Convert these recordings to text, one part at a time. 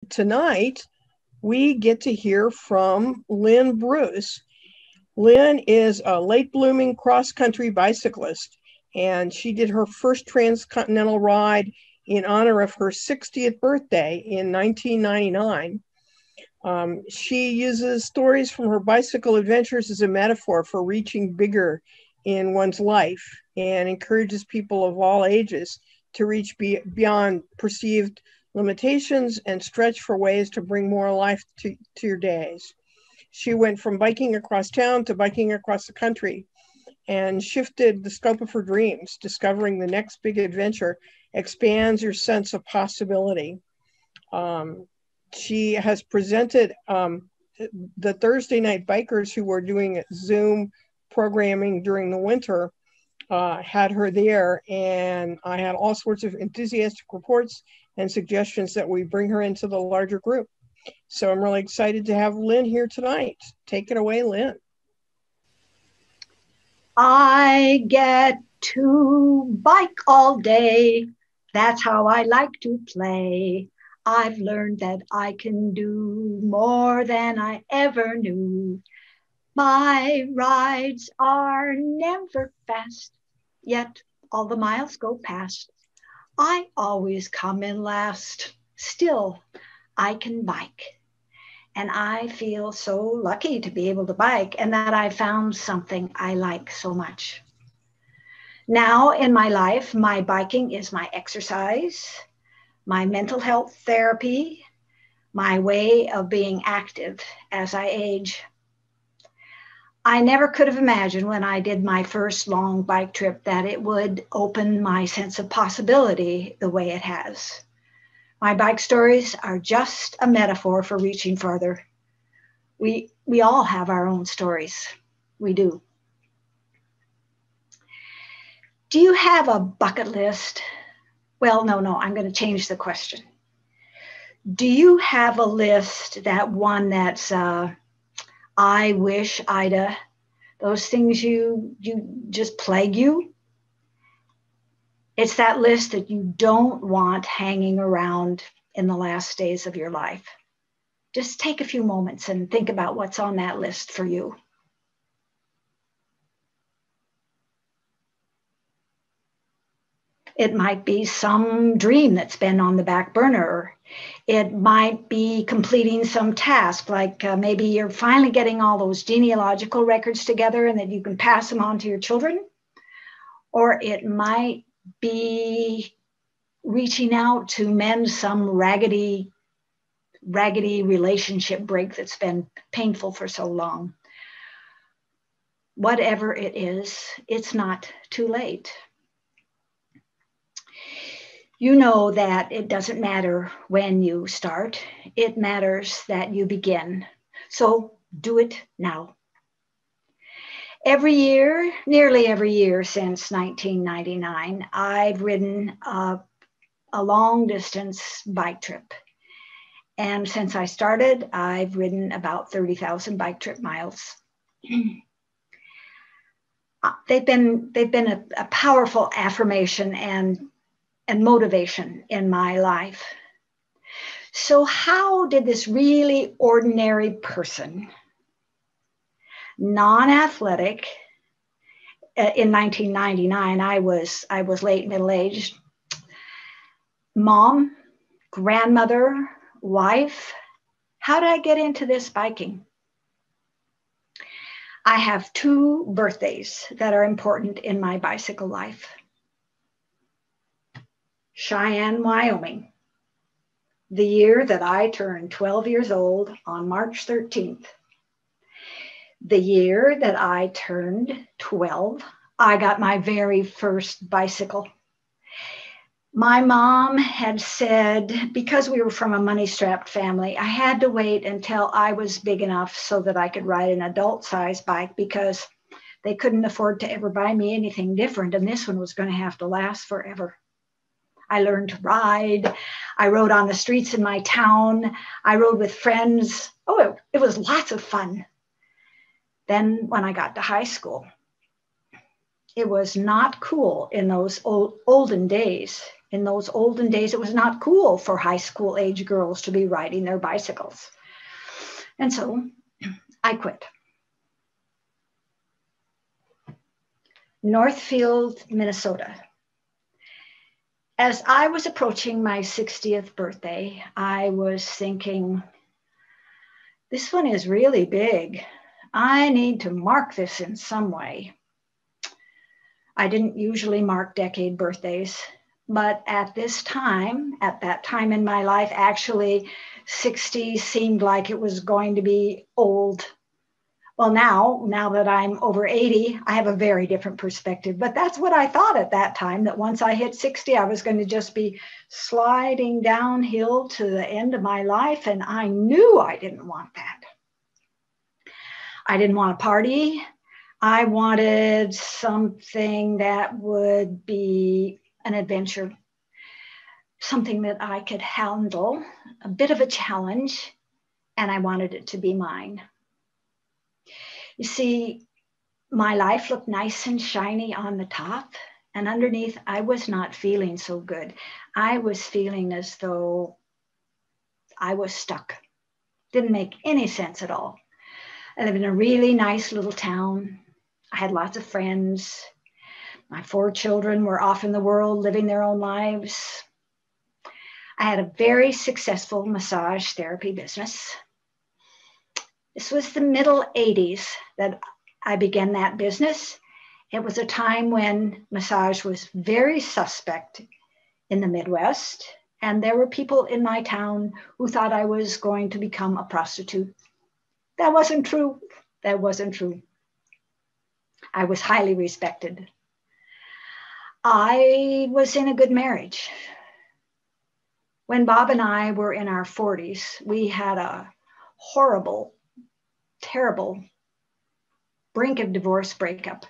tonight we get to hear from Lin Bruce. Lin is a late blooming cross country bicyclist, and she did her first transcontinental ride in honor of her 60th birthday in 1999. She uses stories from her bicycle adventures as a metaphor for reaching bigger in one's life and encourages people of all ages to reach beyond perceived limitations and stretch for ways to bring more life to your days. She went from biking across town to biking across the country and shifted the scope of her dreams. Discovering the next big adventure expands your sense of possibility. She has presented the Thursday night bikers who were doing Zoom programming during the winter, had her there, and I had all sorts of enthusiastic reports and suggestions that we bring her into the larger group. So I'm really excited to have Lin here tonight. Take it away, Lin. I get to bike all day. That's how I like to play. I've learned that I can do more than I ever knew. My rides are never fast, yet all the miles go past. I always come in last. Still, I can bike. And I feel so lucky to be able to bike and that I found something I like so much. Now in my life, my biking is my exercise, my mental health therapy, my way of being active as I age. I never could have imagined when I did my first long bike trip that it would open my sense of possibility the way it has. My bike stories are just a metaphor for reaching further. We all have our own stories. We do. Do you have a bucket list? Well, no, I'm going to change the question. Do you have a list, that one that's I wish I'da, those things you just plague you? It's that list that you don't want hanging around in the last days of your life. Just take a few moments and think about what's on that list for you. It might be some dream that's been on the back burner. It might be completing some task, like maybe you're finally getting all those genealogical records together and that you can pass them on to your children. Or it might be reaching out to mend some raggedy relationship break that's been painful for so long. Whatever it is, it's not too late. You know that it doesn't matter when you start, it matters that you begin. So do it now. Every year, nearly every year since 1999, I've ridden a long distance bike trip. And since I started, I've ridden about 30,000 bike trip miles. They've been a powerful affirmation and motivation in my life. So how did this really ordinary person, non-athletic, in 1999, I was late middle-aged, mom, grandmother, wife, how did I get into this biking? I have 2 birthdays that are important in my bicycle life. Cheyenne, Wyoming, the year that I turned 12 years old on March 13th. The year that I turned 12, I got my very first bicycle. My mom had said, because we were from a money-strapped family, I had to wait until I was big enough so that I could ride an adult-sized bike because they couldn't afford to ever buy me anything different, and this one was going to have to last forever. I learned to ride. I rode on the streets in my town. I rode with friends. Oh, it was lots of fun. Then when I got to high school, it was not cool in those olden days In those olden days, it was not cool for high school age girls to be riding their bicycles. And so I quit. Northfield, Minnesota. As I was approaching my 60th birthday, I was thinking, this one is really big. I need to mark this in some way. I didn't usually mark decade birthdays, but at that time in my life, actually 60 seemed like it was going to be old. Well, now that I'm over 80, I have a very different perspective, but that's what I thought at that time, that once I hit 60, I was going to just be sliding downhill to the end of my life. And I knew I didn't want that. I didn't want to party. I wanted something that would be an adventure, something that I could handle, a bit of a challenge, and I wanted it to be mine. You see, my life looked nice and shiny on the top, and underneath, I was not feeling so good. I was feeling as though I was stuck. Didn't make any sense at all. I lived in a really nice little town. I had lots of friends. My 4 children were off in the world living their own lives. I had a very successful massage therapy business. This was the middle 80s that I began that business. It was a time when massage was very suspect in the Midwest, and there were people in my town who thought I was going to become a prostitute. That wasn't true. That wasn't true. I was highly respected. I was in a good marriage. When Bob and I were in our 40s, we had a horrible, terrible brink of divorce breakup.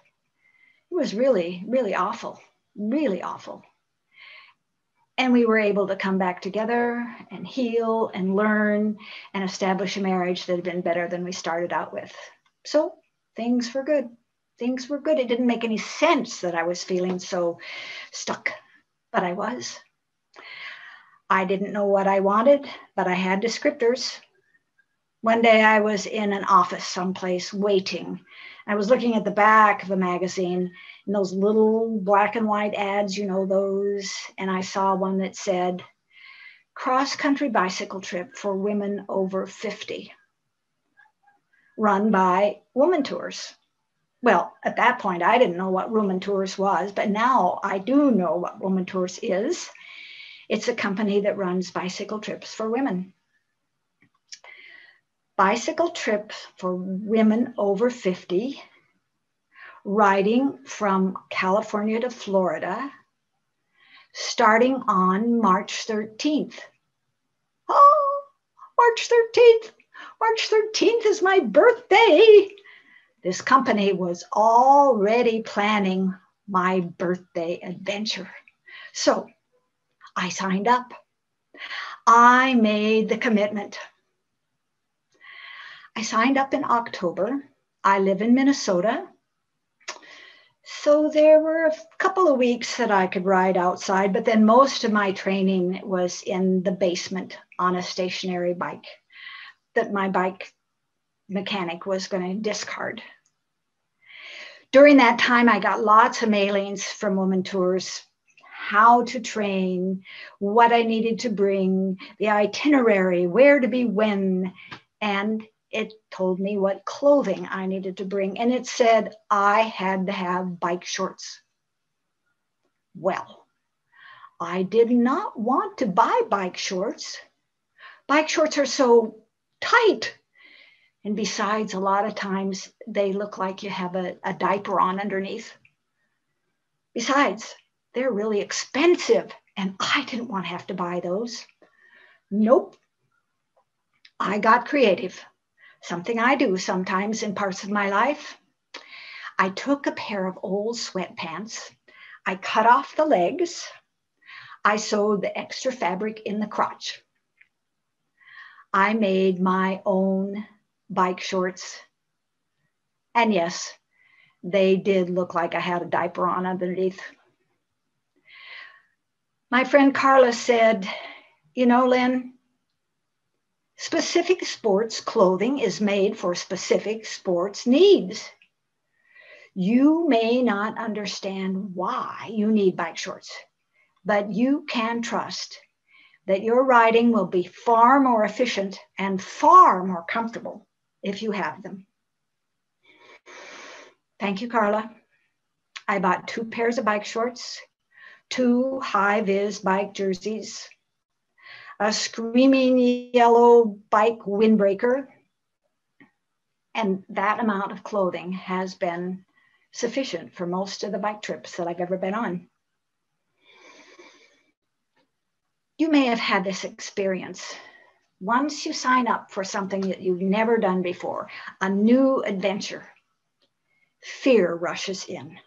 It was really, really awful, really awful. And we were able to come back together and heal and learn and establish a marriage that had been better than we started out with. So things were good. Things were good. It didn't make any sense that I was feeling so stuck, but I was. I didn't know what I wanted, but I had descriptors. One day I was in an office someplace waiting. I was looking at the back of a magazine and those little black and white ads, you know those, and I saw one that said, cross-country bicycle trip for women over 50, run by Woman Tours. Well, at that point, I didn't know what Woman Tours was, but now I do know what Woman Tours is. It's a company that runs bicycle trips for women. Bicycle trips for women over 50, riding from California to Florida, starting on March 13th. Oh, March 13th. March 13th is my birthday. This company was already planning my birthday adventure. So I signed up. I made the commitment. I signed up in October. I live in Minnesota. So there were a couple of weeks that I could ride outside, but then most of my training was in the basement on a stationary bike that my bike mechanic was going to discard. During that time, I got lots of mailings from Woman Tours, how to train, what I needed to bring, the itinerary, where to be when, and it told me what clothing I needed to bring. And it said I had to have bike shorts. Well, I did not want to buy bike shorts. Bike shorts are so tight. And besides, a lot of times they look like you have a diaper on underneath. Besides, they're really expensive and I didn't want to have to buy those. Nope. I got creative. Something I do sometimes in parts of my life. I took a pair of old sweatpants. I cut off the legs. I sewed the extra fabric in the crotch. I made my own bike shorts. And yes, they did look like I had a diaper on underneath. My friend Carla said, you know, Lynn, specific sports clothing is made for specific sports needs. You may not understand why you need bike shorts, but you can trust that your riding will be far more efficient and far more comfortable if you have them. Thank you, Carla. I bought 2 pairs of bike shorts, 2 high-vis bike jerseys, a screaming yellow bike windbreaker, and that amount of clothing has been sufficient for most of the bike trips that I've ever been on. You may have had this experience. Once you sign up for something that you've never done before, a new adventure, fear rushes in.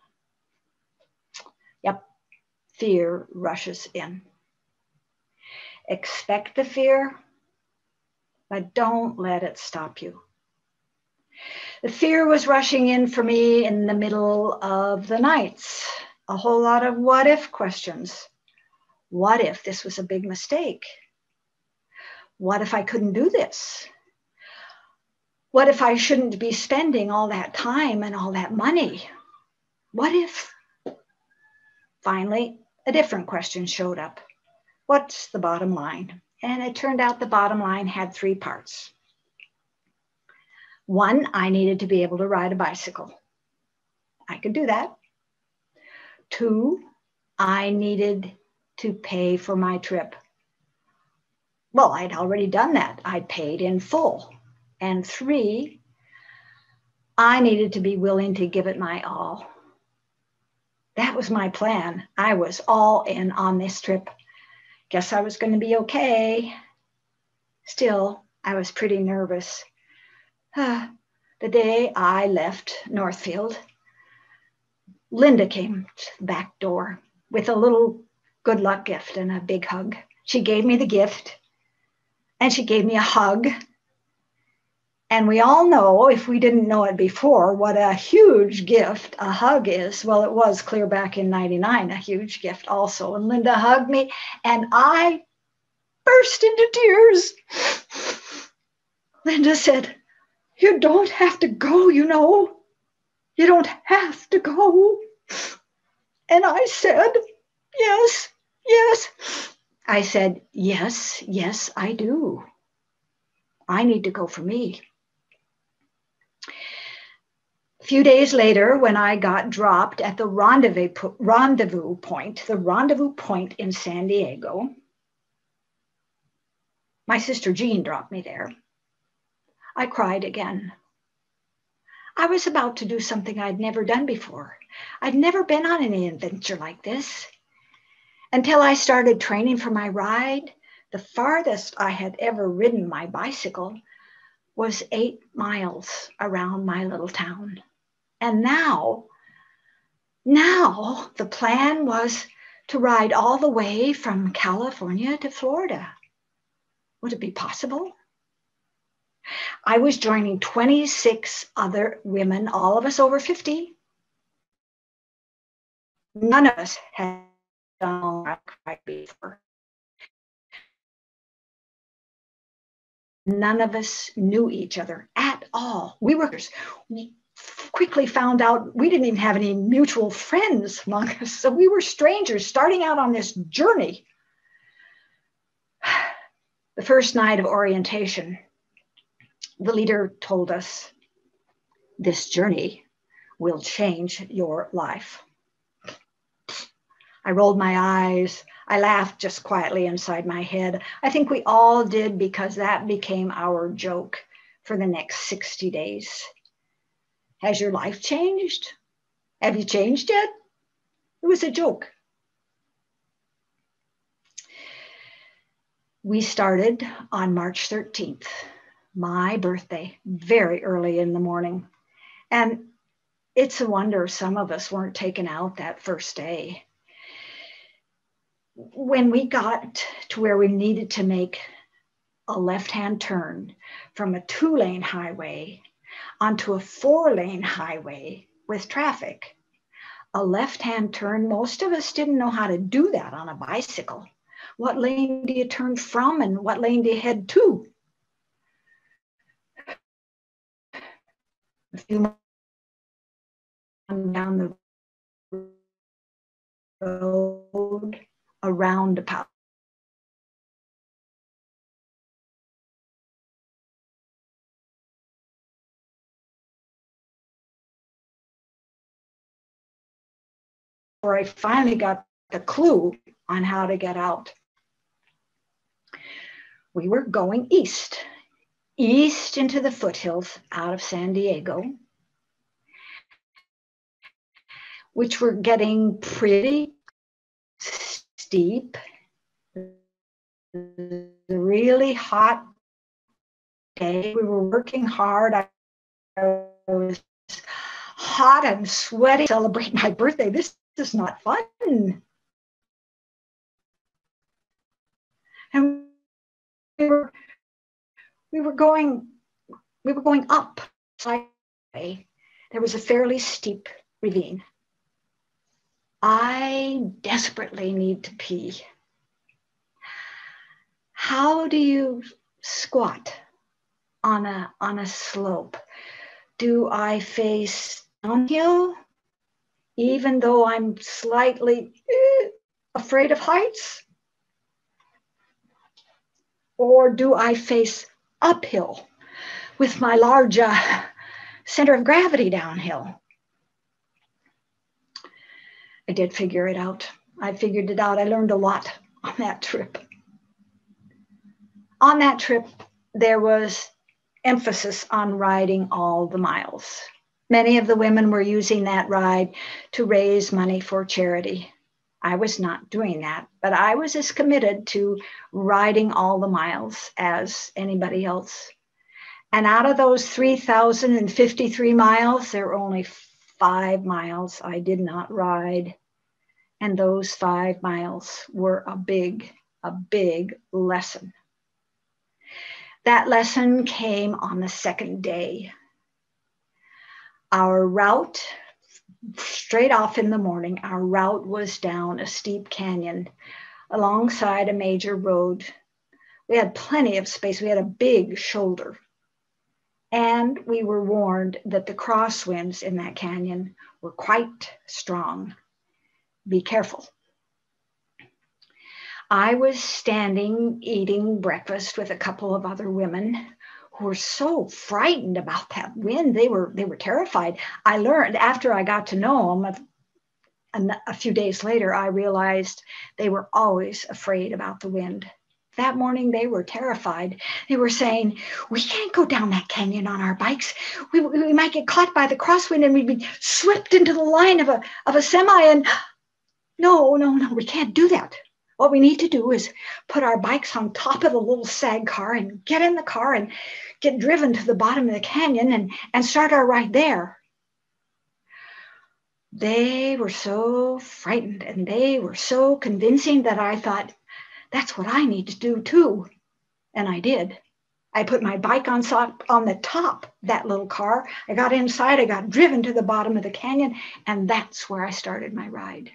Yep, fear rushes in. Expect the fear, but don't let it stop you. The fear was rushing in for me in the middle of the nights. A whole lot of what if questions. What if this was a big mistake? What if I couldn't do this? What if I shouldn't be spending all that time and all that money? What if? Finally, a different question showed up. What's the bottom line? And it turned out the bottom line had 3 parts. 1, I needed to be able to ride a bicycle. I could do that. 2, I needed to pay for my trip. Well, I'd already done that. I'd paid in full. And 3, I needed to be willing to give it my all. That was my plan. I was all in on this trip. Guess I was going to be okay. Still, I was pretty nervous. The day I left Northfield, Linda came to the back door with a little good luck gift and a big hug. She gave me the gift and she gave me a hug. And we all know, if we didn't know it before, what a huge gift a hug is. Well, it was clear back in '99, a huge gift also. And Linda hugged me and I burst into tears. Linda said, "You don't have to go, you know. You don't have to go." And I said, "Yes, yes." I said, "Yes, yes, I do. I need to go for me." A few days later, when I got dropped at the rendezvous point in San Diego, my sister Jean dropped me there. I cried again. I was about to do something I'd never done before. I'd never been on any adventure like this. Until I started training for my ride, the farthest I had ever ridden my bicycle was 8 miles around my little town. And now the plan was to ride all the way from California to Florida. Would it be possible? I was joining 26 other women, all of us over 50. None of us had done a ride before. None of us knew each other at all. We quickly found out we didn't even have any mutual friends among us. So we were strangers starting out on this journey. The first night of orientation, the leader told us, "This journey will change your life." I rolled my eyes. I laughed just quietly inside my head. I think we all did, because that became our joke for the next 60 days. Has your life changed? Have you changed yet? It was a joke. We started on March 13th, my birthday, very early in the morning. And it's a wonder some of us weren't taken out that first day. When we got to where we needed to make a left-hand turn from a 2-lane highway onto a 4-lane highway with traffic, A left-hand turn. Most of us didn't know how to do that on a bicycle. What lane do you turn from and what lane do you head to? A few miles down the road, a roundabout. Where I finally got the clue on how to get out. We were going east into the foothills out of San Diego, which were getting pretty steep. The really hot day. We were working hard. I was hot and sweaty. Celebrate my birthday. This is not fun. And we were going up. There was a fairly steep ravine. I desperately need to pee. How do you squat on a slope? Do I face downhill, even though I'm slightly afraid of heights? Or do I face uphill with my large center of gravity downhill? I did figure it out. I figured it out. I learned a lot on that trip. On that trip, there was emphasis on riding all the miles. Many of the women were using that ride to raise money for charity. I was not doing that, but I was as committed to riding all the miles as anybody else. And out of those 3,053 miles, there were only 5 miles I did not ride. And those 5 miles were a big lesson. That lesson came on the second day. Our route, straight off in the morning, our route was down a steep canyon alongside a major road. We had plenty of space. We had a big shoulder. And we were warned that the crosswinds in that canyon were quite strong. Be careful. I was standing eating breakfast with a couple of other women who were so frightened about that wind. They were terrified. I learned after I got to know them, a few days later, I realized they were always afraid about the wind. That morning, they were terrified. They were saying, we can't go down that canyon on our bikes. We might get caught by the crosswind and we'd be swept into the line of a semi. And no, we can't do that. What we need to do is put our bikes on top of the little sag car and get in the car and get driven to the bottom of the canyon and start our ride there. They were so frightened and they were so convincing that I thought, that's what I need to do too. And I did. I put my bike on the top of that little car. I got inside, I got driven to the bottom of the canyon, and that's where I started my ride.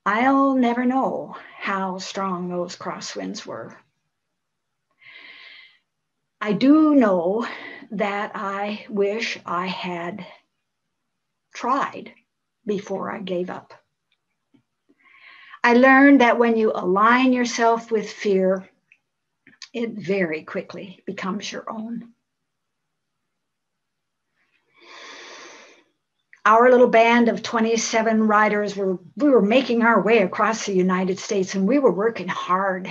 I'll never know how strong those crosswinds were. I do know that I wish I had tried before I gave up. I learned that when you align yourself with fear, it very quickly becomes your own. Our little band of 27 riders, we were making our way across the United States and we were working hard.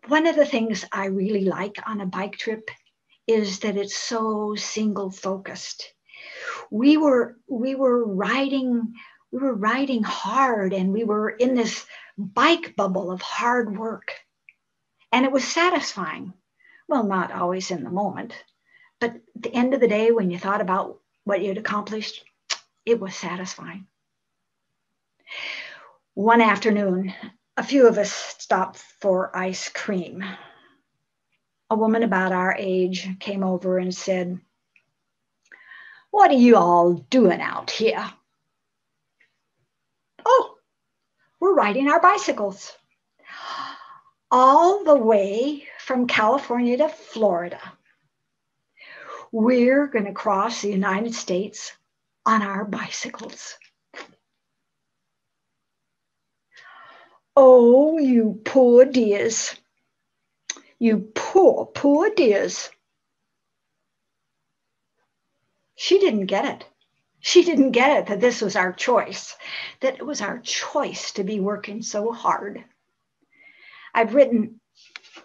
One of the things I really like on a bike trip is that it's so single focused. We were riding hard and we were in this bike bubble of hard work. And it was satisfying. Well, not always in the moment, but at the end of the day, when you thought about what you'd accomplished, it was satisfying. One afternoon, a few of us stopped for ice cream. A woman about our age came over and said, What are you all doing out here? Oh, we're riding our bicycles all the way from California to Florida. We're going to cross the United States on our bicycles. Oh, you poor dears. You poor, poor dears. She didn't get it. She didn't get it that this was our choice, that it was our choice to be working so hard. I've written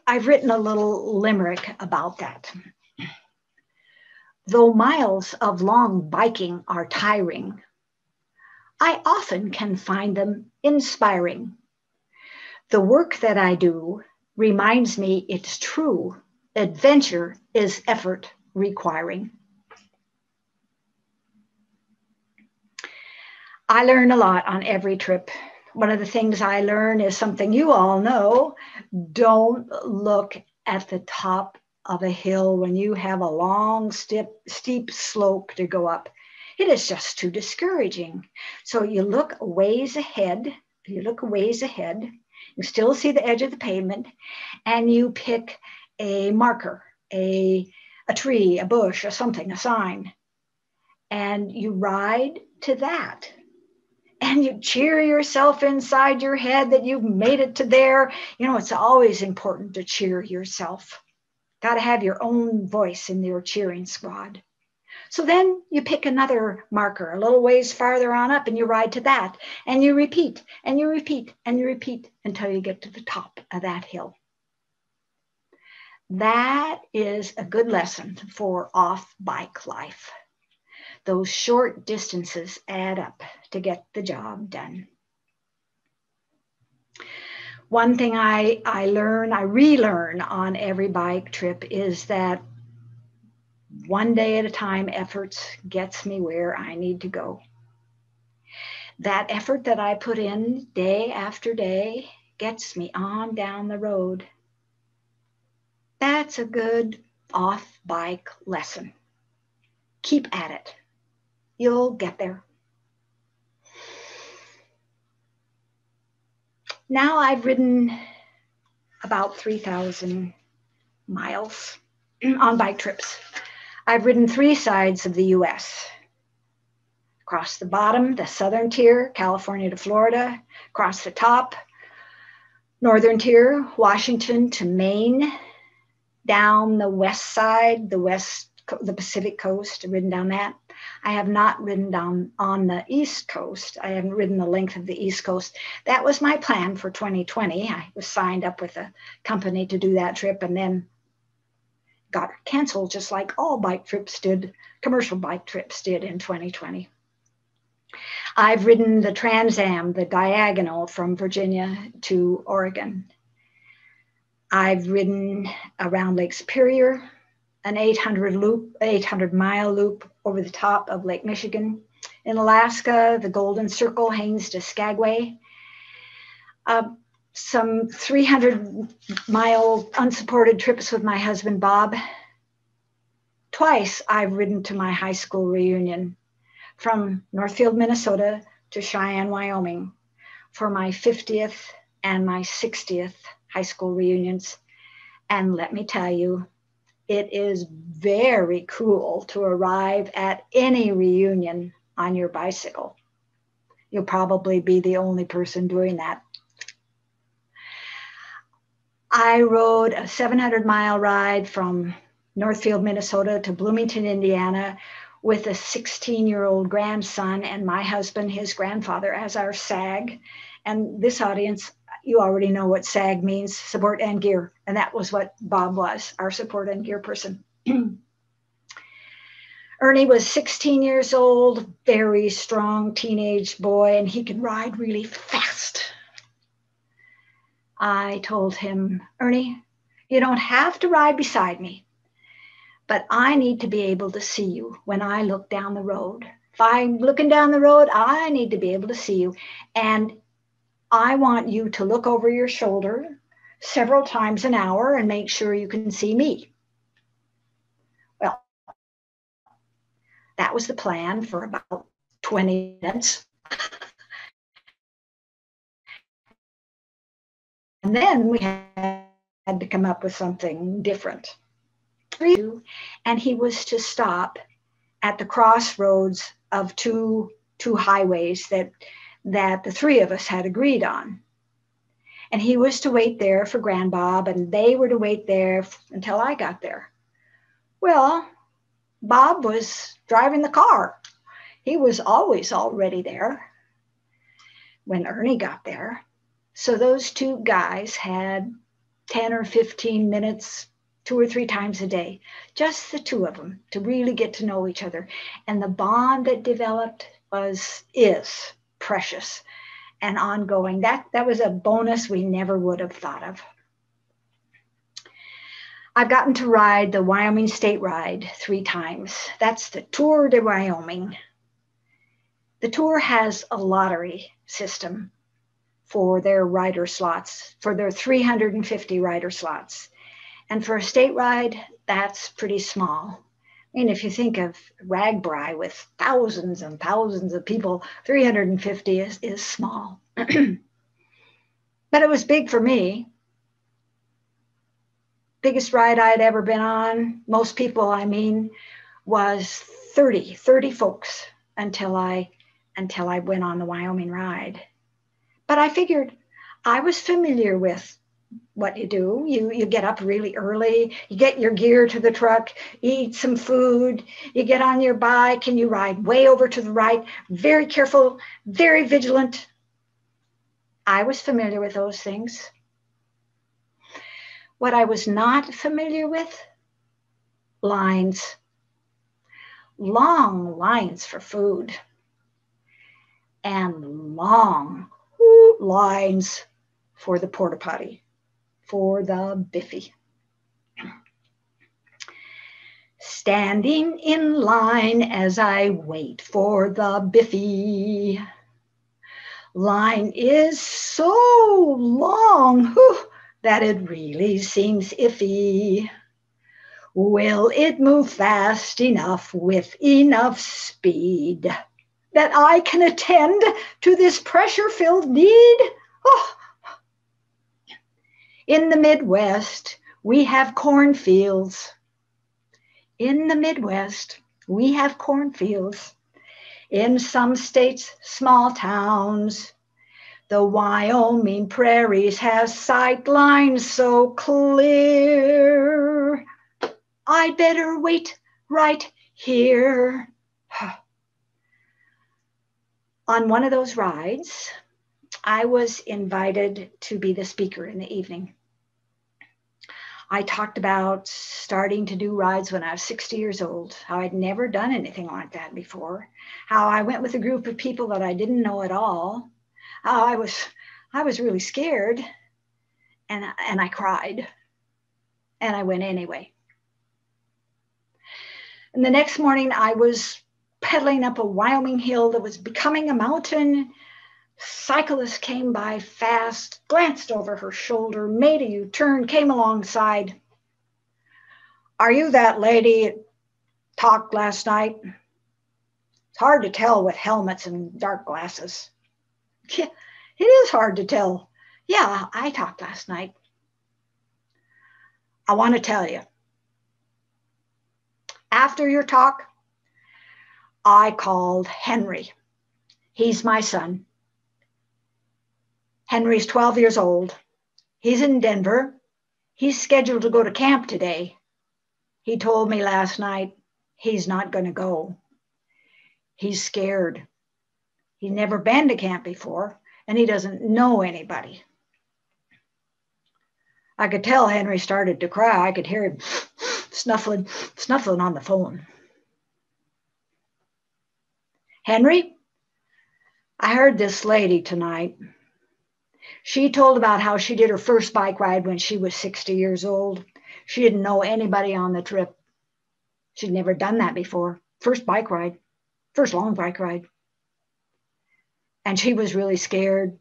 a little limerick about that. Though miles of long biking are tiring, I often can find them inspiring. The work that I do reminds me it's true. Adventure is effort requiring. I learn a lot on every trip. One of the things I learn is something you all know. Don't look at the top of a hill when you have a long, steep slope to go up. It is just too discouraging. So you look a ways ahead. You still see the edge of the pavement, and you pick a marker, a tree, a bush, or something, a sign, and you ride to that. And you cheer yourself inside your head that you've made it to there. You know, it's always important to cheer yourself. Got to have your own voice in your cheering squad. So then you pick another marker a little ways farther on up and you ride to that. And you repeat and you repeat and you repeat until you get to the top of that hill. That is a good lesson for off-bike life. Those short distances add up to get the job done. One thing I relearn on every bike trip is that one day at a time efforts gets me where I need to go. That effort that I put in day after day gets me on down the road. That's a good off-bike lesson. Keep at it. You'll get there. Now I've ridden about 3,000 miles on bike trips. I've ridden 3 sides of the US. Across the bottom, the southern tier, California to Florida. Across the top, northern tier, Washington to Maine. Down the west side, the Pacific coast, ridden down that. I have not ridden down on the East Coast. I haven't ridden the length of the East Coast. That was my plan for 2020. I was signed up with a company to do that trip and then got canceled, just like all bike trips did, commercial bike trips did in 2020. I've ridden the Trans Am, the diagonal from Virginia to Oregon. I've ridden around Lake Superior, an 800-mile loop over the top of Lake Michigan. In Alaska, the Golden Circle, Haines to Skagway. Some 300-mile unsupported trips with my husband, Bob. Twice I've ridden to my high school reunion from Northfield, Minnesota to Cheyenne, Wyoming for my 50th and my 60th high school reunions. And let me tell you, it is very cool to arrive at any reunion on your bicycle. You'll probably be the only person doing that. I rode a 700-mile ride from Northfield, Minnesota to Bloomington, Indiana with a 16-year-old grandson and my husband, his grandfather, as our SAG. And this audience, you already know what SAG means, support and gear. And that was what Bob was, our support and gear person. Ernie was 16 years old, very strong teenage boy, and he could ride really fast. I told him, Ernie, you don't have to ride beside me, but I need to be able to see you when I look down the road. If I'm looking down the road, I need to be able to see you. And I want you to look over your shoulder several times an hour and make sure you can see me. Well, That was the plan for about 20 minutes. And then we had to come up with something different. And he was to stop at the crossroads of two highways that the three of us had agreed on. And he was to wait there for Grand Bob, and they were to wait there until I got there. Well, Bob was driving the car. He was always already there when Ernie got there. So those two guys had 10 or 15 minutes, 2 or 3 times a day, just the two of them, to really get to know each other. And the bond that developed is precious and ongoing. That was a bonus we never would have thought of. I've gotten to ride the Wyoming State Ride 3 times. That's the Tour de Wyoming. The tour has a lottery system for their rider slots, for their 350 rider slots. And for a state ride, that's pretty small. I mean, if you think of Ragbri with thousands and thousands of people, 350 is small. But it was big for me. Biggest ride I'd ever been on, most people, I mean, was 30 folks until I went on the Wyoming ride. But I figured I was familiar with what you do. You get up really early, you get your gear to the truck, you eat some food, you get on your bike and you ride way over to the right, very careful, very vigilant. I was familiar with those things. What I was not familiar with, lines. Long lines for food. And long lines for the porta potty, for the biffy. Standing in line as I wait for the biffy. Line is so long that it really seems iffy. Will it move fast enough with enough speed that I can attend to this pressure-filled need? Oh. In the Midwest, we have cornfields. In the Midwest, we have cornfields. In some states, small towns. The Wyoming prairies have sight lines so clear. I'd better wait right here. On one of those rides, I was invited to be the speaker in the evening. I talked about starting to do rides when I was 60 years old, how I'd never done anything like that before, how I went with a group of people that I didn't know at all, how I was really scared, and I cried, and I went anyway. And the next morning, I was pedaling up a Wyoming hill that was becoming a mountain. Cyclist came by fast, glanced over her shoulder, made a U-turn, came alongside. Are you that lady that talked last night? It's hard to tell with helmets and dark glasses. Yeah, it is hard to tell. Yeah, I talked last night. I want to tell you. After your talk, I called Henry. He's my son. Henry's 12 years old. He's in Denver. He's scheduled to go to camp today. He told me last night he's not going to go. He's scared. He's never been to camp before, and he doesn't know anybody. I could tell Henry started to cry. I could hear him snuffling on the phone. Henry, I heard this lady tonight. She told about how she did her first bike ride when she was 60 years old. She didn't know anybody on the trip. She'd never done that before. First bike ride, first long bike ride. And she was really scared.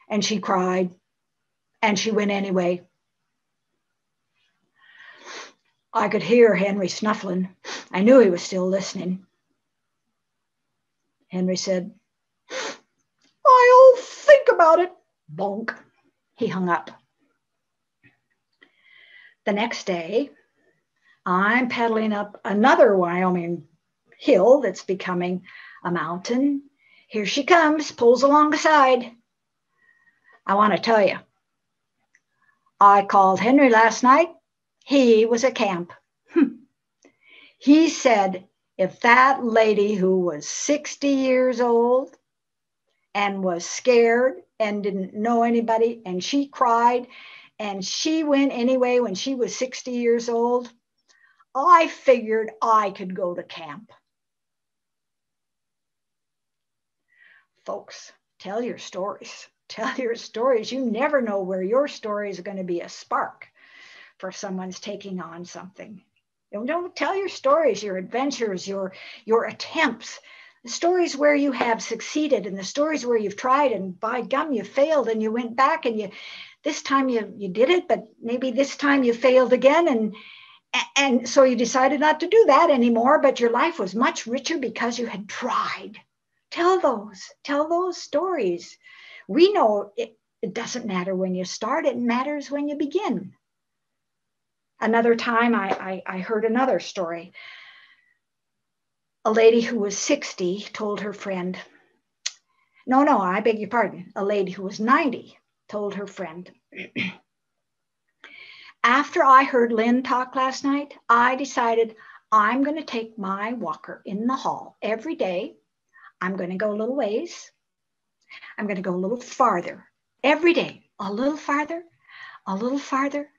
And she cried. And she went anyway. I could hear Henry snuffling. I knew he was still listening. Henry said, I'll think about it. Bonk. He hung up. The next day, I'm pedaling up another Wyoming hill that's becoming a mountain. Here she comes, pulls along the side. I want to tell you, I called Henry last night. He was at camp. He said if that lady who was 60 years old and was scared and didn't know anybody, and she cried, and she went anyway when she was 60 years old, I figured I could go to camp. Folks, tell your stories. Tell your stories. You never know where your story is going to be a spark for someone's taking on something. Don't tell your stories, your adventures, your attempts, the stories where you have succeeded and the stories where you've tried and by gum you failed and you went back and this time you did it, but maybe this time you failed again and so you decided not to do that anymore, but your life was much richer because you had tried. Tell those stories. We know it doesn't matter when you start, it matters when you begin. Another time I heard another story. A lady who was 60 told her friend, no, I beg your pardon. A lady who was 90 told her friend, after I heard Lynn talk last night, I decided I'm going to take my walker in the hall every day. I'm going to go a little ways. I'm going to go a little farther every day, a little farther, a little farther.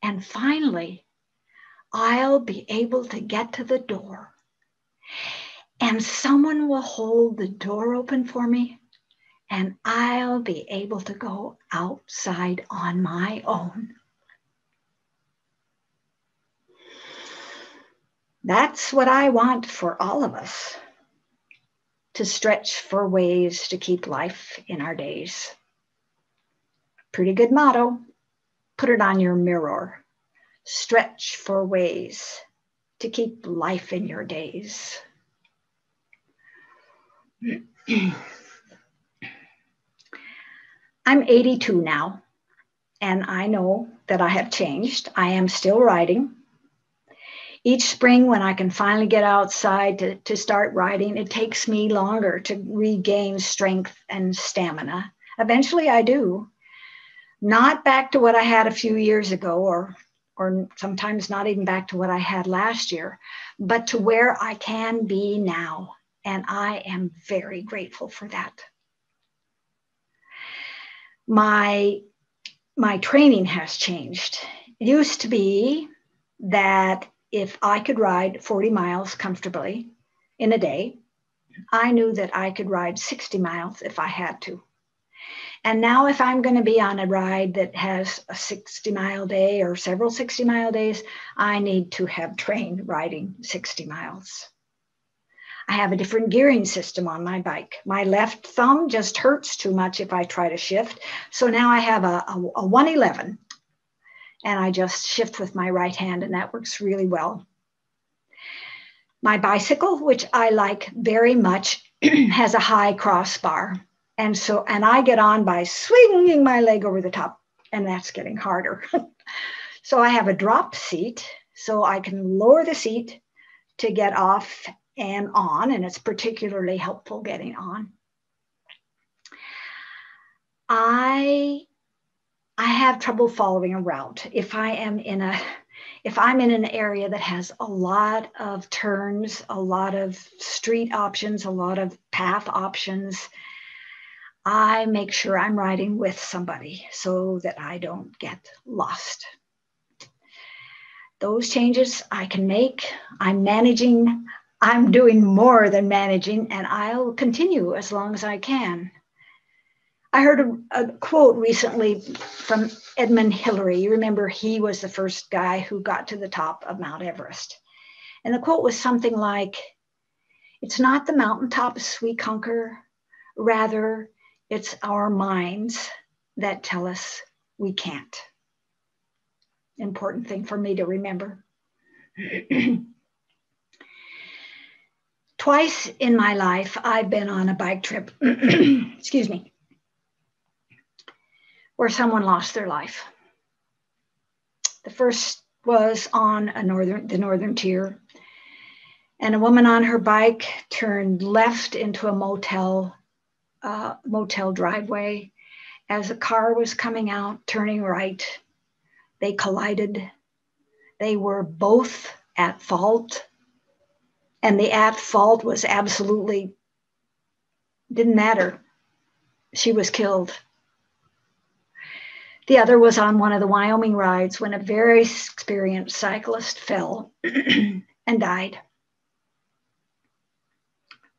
And finally, I'll be able to get to the door. And someone will hold the door open for me. And I'll be able to go outside on my own. That's what I want for all of us. To stretch for ways to keep life in our days. Pretty good motto. Put it on your mirror. Stretch for ways to keep life in your days. I'm 82 now, and I know that I have changed. I am still riding. Each spring when I can finally get outside to start riding, it takes me longer to regain strength and stamina. Eventually I do. Not back to what I had a few years ago, or sometimes not even back to what I had last year, but to where I can be now. And I am very grateful for that. My training has changed. It used to be that if I could ride 40 miles comfortably in a day, I knew that I could ride 60 miles if I had to. And now if I'm going to be on a ride that has a 60-mile day or several 60-mile days, I need to have trained riding 60 miles. I have a different gearing system on my bike. My left thumb just hurts too much if I try to shift. So now I have a 111. And I just shift with my right hand, and that works really well. My bicycle, which I like very much, has a high crossbar. And I get on by swinging my leg over the top, and that's getting harder. So I have a drop seat, so I can lower the seat to get off and on, and it's particularly helpful getting on. I have trouble following a route. If I'm in an area that has a lot of turns, a lot of street options, a lot of path options, I make sure I'm riding with somebody so that I don't get lost. Those changes I can make. I'm managing. I'm doing more than managing, and I'll continue as long as I can. I heard a quote recently from Edmund Hillary. You remember he was the first guy who got to the top of Mount Everest. And the quote was something like, "It's not the mountaintops we conquer, rather it's our minds that tell us we can't." important thing for me to remember. Twice in my life, I've been on a bike trip, excuse me, where someone lost their life. The first was on the northern tier, and a woman on her bike turned left into a motel driveway. As a car was coming out, turning right, they collided. They were both at fault, and the at fault was absolutely, didn't matter. She was killed. The other was on one of the Wyoming rides when a very experienced cyclist fell and died.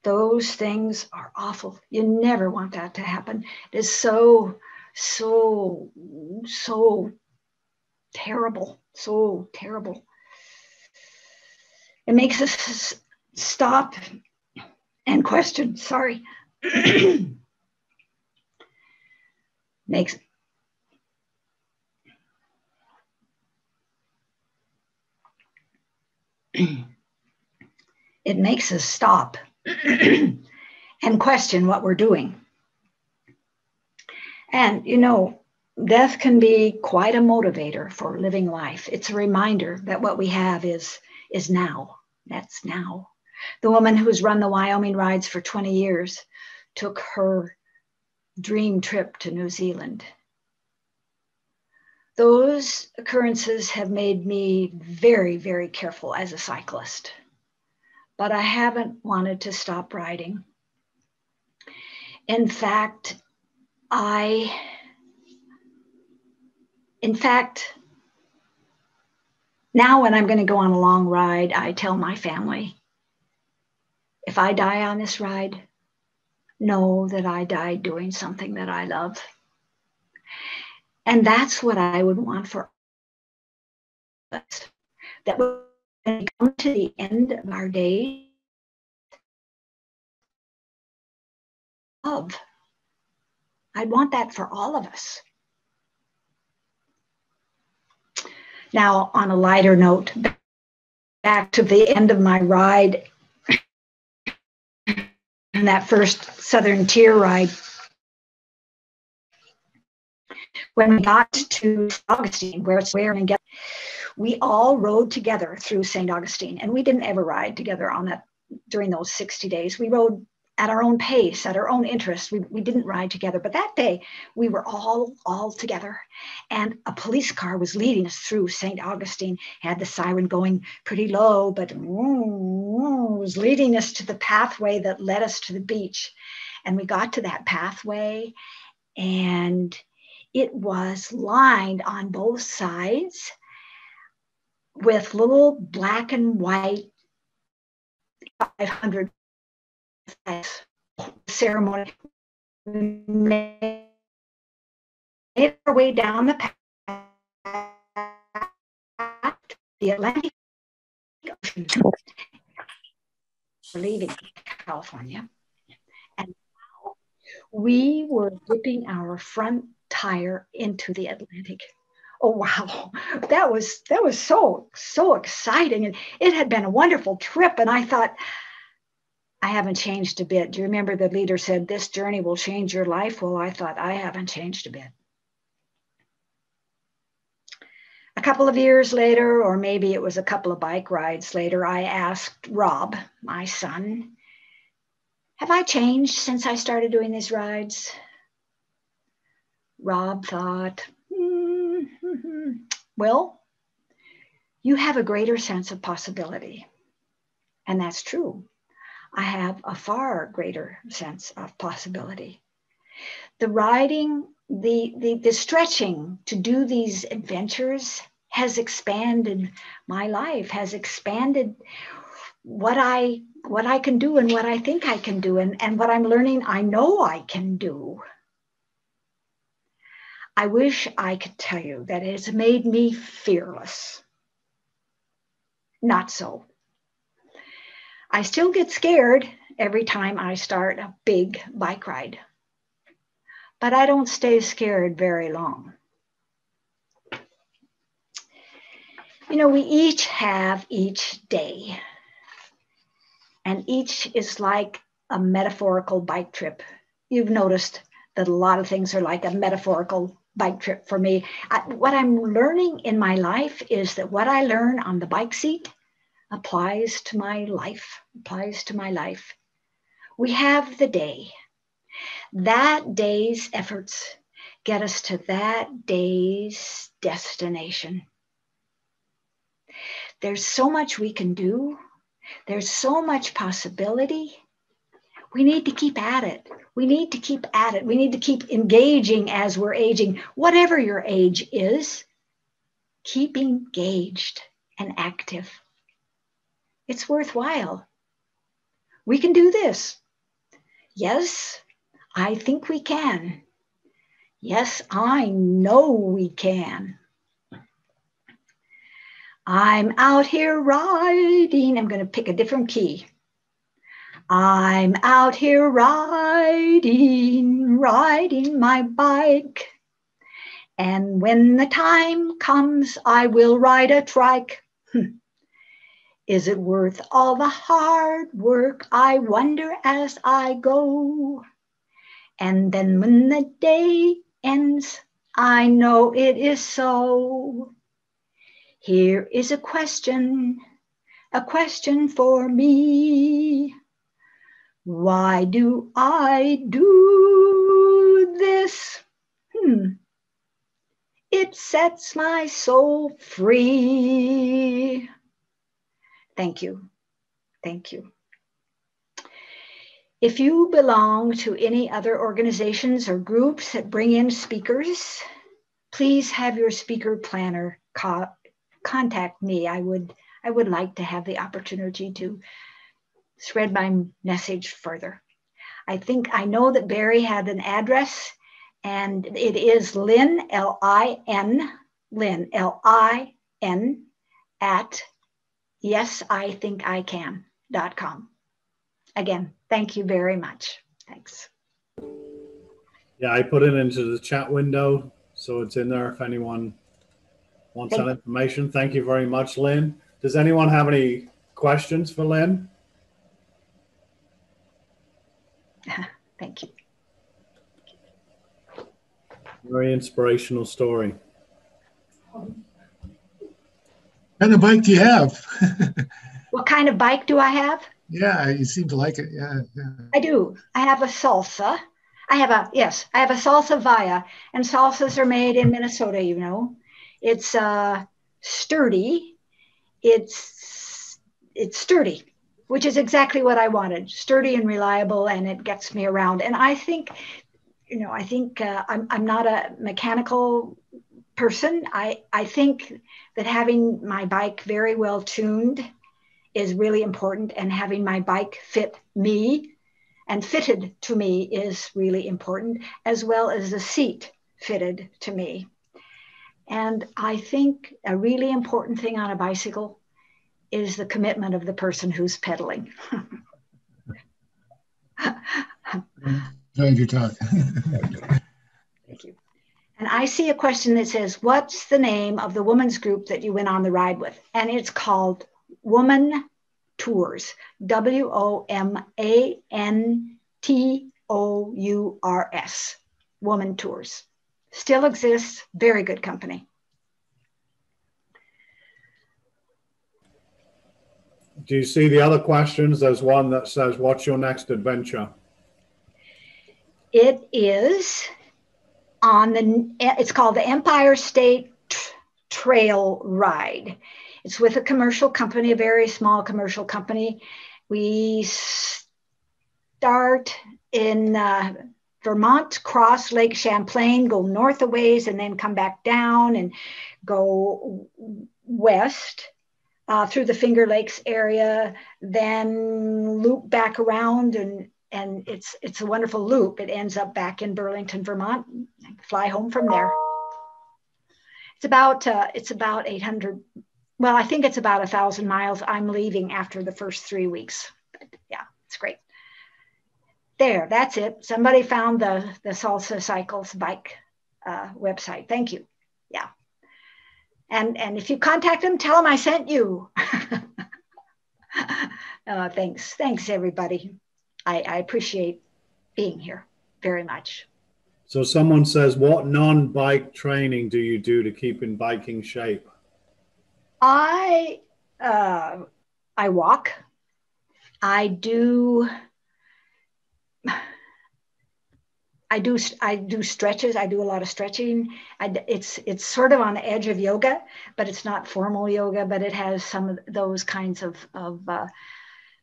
Those things are awful. You never want that to happen. It is so terrible, so terrible. It makes us stop and question, sorry. It makes us stop and question what we're doing. And, you know, death can be quite a motivator for living life. It's a reminder that what we have is now. That's now. The woman who's run the Wyoming rides for 20 years took her dream trip to New Zealand. Those occurrences have made me very, very careful as a cyclist, but I haven't wanted to stop riding. In fact, now when I'm going to go on a long ride, I tell my family, if I die on this ride, know that I died doing something that I love. And that's what I would want for us, that when we come to the end of our day, love. I'd want that for all of us. Now, on a lighter note, back to the end of my ride, and that first Southern Tier ride, when we got to Augustine, we all rode together through St. Augustine, and we didn't ever ride together on that during those 60 days. We rode at our own pace, at our own interest. We didn't ride together, but that day we were all together, and a police car was leading us through St. Augustine, had the siren going pretty low, but was leading us to the pathway that led us to the beach. And we got to that pathway, and it was lined on both sides with little black and white 500 ceremony. We made our way down the path to the Atlantic Ocean. We're leaving California, and now we were dipping our front tire into the Atlantic. Oh wow, that was so exciting, and it had been a wonderful trip. And I thought, I haven't changed a bit. Do you remember the leader said, this journey will change your life? Well, I thought, I haven't changed a bit. A couple of years later, or maybe it was a couple of bike rides later, I asked Rob, my son, have I changed since I started doing these rides? Rob thought, well, you have a greater sense of possibility. And that's true. I have a far greater sense of possibility. The riding, the stretching to do these adventures has expanded my life, has expanded what I can do and what I think I can do, and what I'm learning I know I can do. I wish I could tell you that it has made me fearless. Not so. I still get scared every time I start a big bike ride, but I don't stay scared very long. You know, we each have each day, and each is like a metaphorical bike trip. You've noticed that a lot of things are like a metaphorical bike trip for me. What I'm learning in my life is that what I learn on the bike seat applies to my life, applies to my life. We have the day. That day's efforts get us to that day's destination. There's so much we can do. There's so much possibility. We need to keep at it. We need to keep at it. We need to keep engaging as we're aging. Whatever your age is, keep engaged and active. It's worthwhile. We can do this. Yes, I think we can. Yes, I know we can. I'm out here riding. I'm going to pick a different key. I'm out here riding my bike. And when the time comes, I will ride a trike. Is it worth all the hard work? I wonder as I go. And then when the day ends, I know it is so. Here is a question for me. Why do I do this? It sets my soul free. Thank you. Thank you. If you belong to any other organizations or groups that bring in speakers, please have your speaker planner contact me. I would like to have the opportunity to spread my message further. I know that Barry had an address, and it is Lin, L-I-N, L-I-N, at yesithinkican.com. Again, thank you very much. Thanks. Yeah, I put it into the chat window, so it's in there if anyone wants that information. Thank you very much, Lynn. Does anyone have any questions for Lynn? Thank you. Very inspirational story. What kind of bike do you have? What kind of bike do I have? Yeah, you seem to like it. Yeah. I do. I have a Salsa. I have a Salsa Via, and Salsas are made in Minnesota, you know. It's sturdy. It's sturdy, which is exactly what I wanted. Sturdy and reliable, and it gets me around. And I think, I'm not a mechanical person. I think that having my bike very well tuned is really important, and having my bike fit me and fitted to me is really important, as well as the seat fitted to me. And I think a really important thing on a bicycle is the commitment of the person who's pedaling. Enjoyed your talk. Thank you. And I see a question that says, what's the name of the women's group that you went on the ride with? And it's called Woman Tours, WOMANTOURS, Woman Tours. Still exists, very good company. Do you see the other questions? There's one that says, what's your next adventure? It is it's called the Empire State Trail Ride. It's with a commercial company, a very small commercial company. We start in Vermont, cross Lake Champlain, go north a ways, and then come back down and go west through the Finger Lakes area, then loop back around, and it's a wonderful loop. It ends up back in Burlington, Vermont. Fly home from there. It's about 800. Well, I think it's about 1,000 miles. I'm leaving after the first 3 weeks. But yeah, it's great. There, that's it. Somebody found the Salsa Cycles bike website. Thank you. Yeah. And if you contact them, tell them I sent you. Thanks everybody. I appreciate being here very much. So someone says, what non-bike training do you do to keep in biking shape? I walk. I do stretches. I do a lot of stretching. It's sort of on the edge of yoga, but it's not formal yoga, but it has some of those kinds of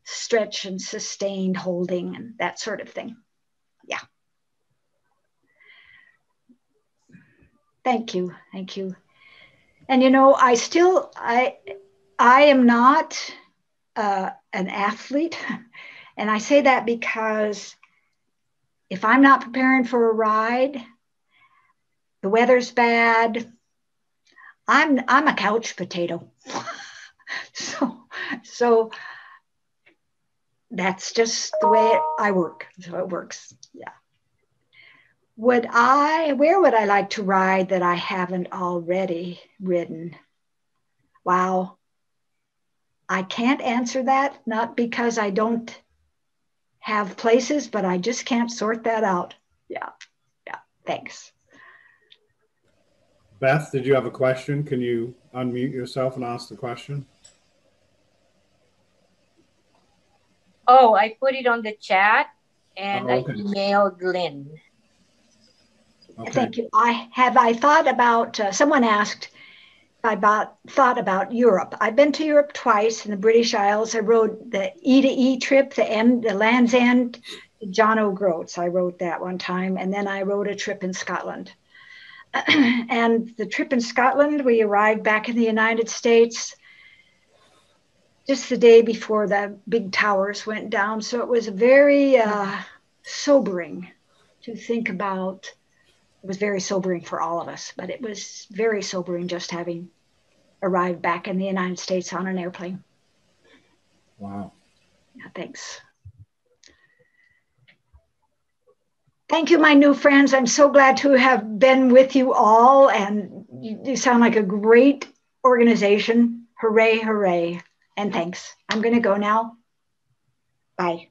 stretch and sustained holding and that sort of thing. Yeah. Thank you. And I am not an athlete, and I say that because if I'm not preparing for a ride, the weather's bad, I'm a couch potato. so that's just the way I work. So it works. Yeah. Where would I like to ride that I haven't already ridden? Wow. I can't answer that, not because I don't have places, but I just can't sort that out. Yeah. Thanks. Beth, did you have a question? Can you unmute yourself and ask the question? Oh, I put it on the chat and okay. I emailed Lynn. Okay. Thank you. I thought about, someone asked thought about Europe. I've been to Europe twice in the British Isles. I rode the E to E trip, the Land's End, John O'Groats. I rode that one time. And then I rode a trip in Scotland. And the trip in Scotland, we arrived back in the United States just the day before the big towers went down. So it was very sobering to think about. It was very sobering for all of us, but it was very sobering just having arrived back in the United States on an airplane. Wow. Yeah, thanks. Thank you, my new friends. I'm so glad to have been with you all, and you sound like a great organization. Hooray, hooray, and thanks. I'm going to go now. Bye.